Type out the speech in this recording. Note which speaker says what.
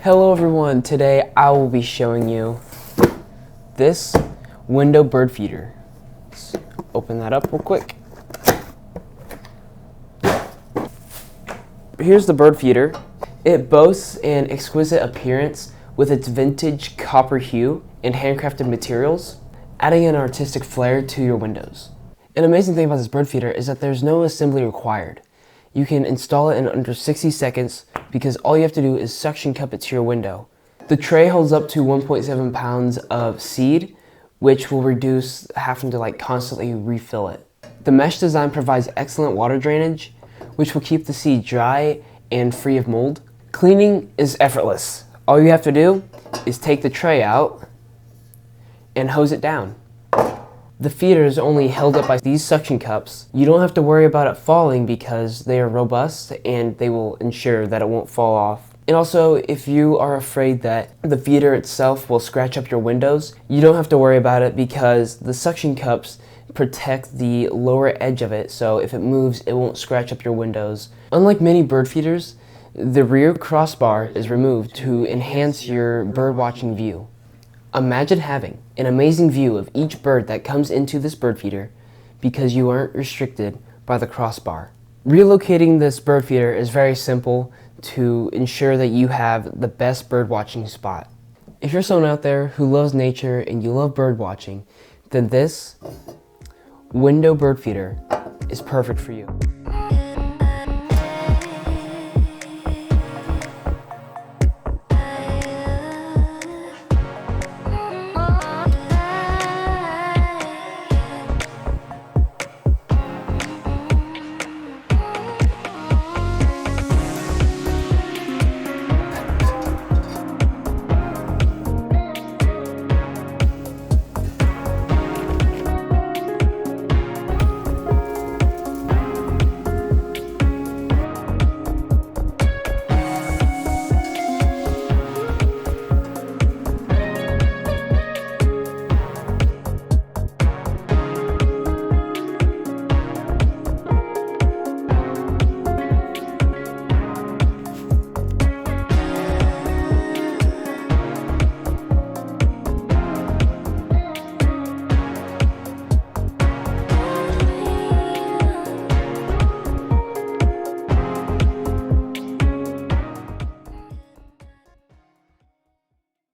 Speaker 1: Hello everyone, today I will be showing you this window bird feeder. Let's open that up real quick. Here's the bird feeder. It boasts an exquisite appearance with its vintage copper hue and handcrafted materials, adding an artistic flair to your windows. An amazing thing about this bird feeder is that there's no assembly required. You can install it in under 60 seconds because all you have to do is suction cup it to your window. The tray holds up to 1.7 pounds of seed, which will reduce having to constantly refill it. The mesh design provides excellent water drainage, which will keep the seed dry and free of mold. Cleaning is effortless. All you have to do is take the tray out and hose it down. The feeder is only held up by these suction cups. You don't have to worry about it falling because they are robust and they will ensure that it won't fall off. And also, if you are afraid that the feeder itself will scratch up your windows, you don't have to worry about it because the suction cups protect the lower edge of it, so if it moves, it won't scratch up your windows. Unlike many bird feeders, the rear crossbar is removed to enhance your bird watching view. Imagine having an amazing view of each bird that comes into this bird feeder because you aren't restricted by the crossbar. Relocating this bird feeder is very simple to ensure that you have the best bird watching spot. If you're someone out there who loves nature and you love bird watching, then this window bird feeder is perfect for you.